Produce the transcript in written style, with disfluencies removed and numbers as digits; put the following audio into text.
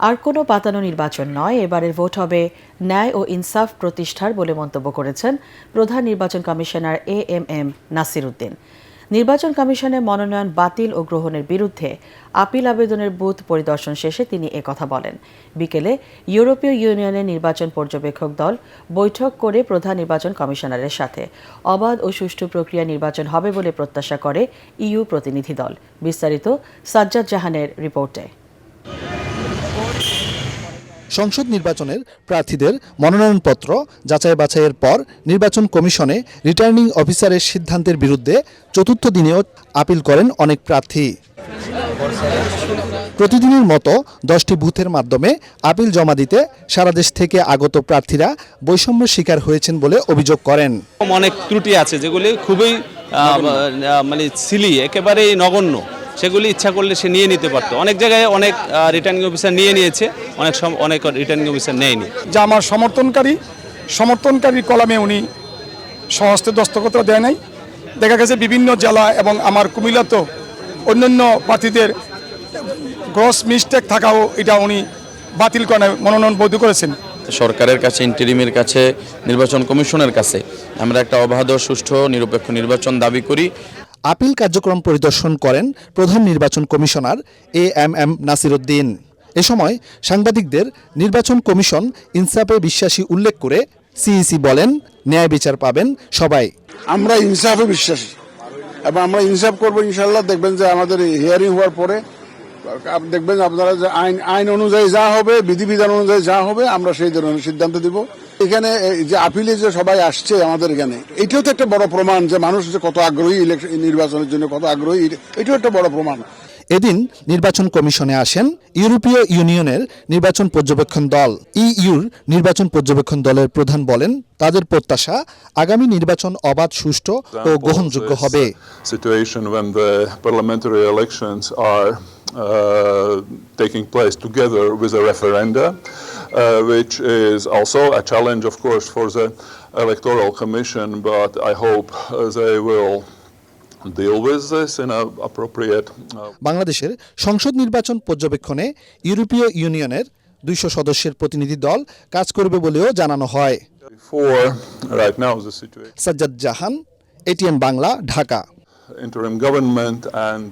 আর কোনো পাতানো নির্বাচন নয়, এবারের ভোট হবে ন্যায় ও ইনসাফ প্রতিষ্ঠার বলে মন্তব্য করেছেন প্রধান নির্বাচন কমিশনার এএমএম নাসির উদ্দিন। নির্বাচন কমিশনের মনোনয়ন বাতিল ও গ্রহণের বিরুদ্ধে আপিল আবেদনের বুথ পরিদর্শন শেষে তিনি একথা বলেন। বিকেলে ইউরোপীয় ইউনিয়নের নির্বাচন পর্যবেক্ষক দল বৈঠক করে প্রধান নির্বাচন কমিশনারের সাথে অবাধ ও সুষ্ঠু প্রক্রিয়া নির্বাচন হবে বলে প্রত্যাশা করে ইইউ প্রতিনিধি দল। বিস্তারিত সাজ্জাদ জাহানের রিপোর্টে। সংসদ নির্বাচনের প্রার্থীদের মনোনয়নপত্র যাচাই বাছাইয়ের পর নির্বাচন কমিশনে রিটার্নিং অফিসারের সিদ্ধান্তের বিরুদ্ধে চতুর্থ দিনেও আপিল করেন অনেক প্রার্থী। প্রতিদিনের মতো 10টি বুথের মাধ্যমে আপিল জমা দিতে সারা দেশ থেকে আগত প্রার্থীরা বৈষম্যের শিকার হয়েছেন বলে অভিযোগ করেন। অনেক ত্রুটি আছে যেগুলি খুবই সিলি, একেবারেই নগণ্য, সেগুলি ইচ্ছা করলে সে নিয়ে নিতে পারতো। অনেক জায়গায় অনেক রিটার্নিং অফিসার নিয়ে নিয়েছে, অনেক রিটার্নিং অফিসার নেয়নি। যা আমার সমর্থনকারী কলামে উনি সহস্তে দস্তখত দেয় নাই। দেখা গেছে বিভিন্ন জেলা এবং আমার কুমিল্লাতেও অন্যান্য প্রার্থীদের গ্রস মিস্টেক থাকাও এটা উনি বাতিল করে মনোনয়ন বৈধ করেছেন। সরকারের কাছে, ইন্টারিমের কাছে, নির্বাচন কমিশনের কাছে আমরা একটা অবাধ, সুষ্ঠু, নিরপেক্ষ নির্বাচন দাবি করি। আপিল কার্যক্রম পরিদর্শন করেন প্রধান নির্বাচন কমিশনার এএমএম নাসির উদ্দিন। এ সময় সাংবাদিকদের নির্বাচন কমিশন ইনসাফে বিশ্বাসী উল্লেখ করে সিইসি বলেন, ন্যায় বিচার পাবেন সবাই। আমরা ইনসাফে বিশ্বাসী এবং আমরা ইনসাফ করবো ইনশাল্লাহ। দেখবেন যে আমাদের হিয়ারিং হওয়ার পরে দেখবেন আপনারা যে আইন অনুযায়ী যা হবে, বিধিবিধান অনুযায়ী যা হবে, আমরা সেই ধরনের সিদ্ধান্ত দিব। এখানে যে আপিলে যে সবাই আসছে আমাদের এখানে, এটাও তো একটা বড় প্রমাণ যে মানুষ যে কত আগ্রহী নির্বাচনের জন্য, কত আগ্রহী, এটাও একটা বড় প্রমাণ। এদিন নির্বাচন কমিশনে আসেন ইউরোপীয় ইউনিয়নের নির্বাচন পর্যবেক্ষণ দল। ইইউর নির্বাচন পর্যবেক্ষণ দলের প্রধান বলেন, তাদের প্রত্যাশা আগামী নির্বাচন অবাধ, সুষ্ঠু ও গ্রহণযোগ্য হবে। Taking place together with a referenda, which is also a challenge, of course, for the Electoral Commission, but I hope they will deal with this in an appropriate. বাংলাদেশের সংসদ নির্বাচন পর্যবেক্ষণে ইউরোপীয় ইউনিয়নের 200 সদস্যের প্রতিনিধি দল কাজ করবে বলেও জানানো হয়। Right now, the situation. Sajjad Jahan, ATN Bangla, Dhaka. Interim government and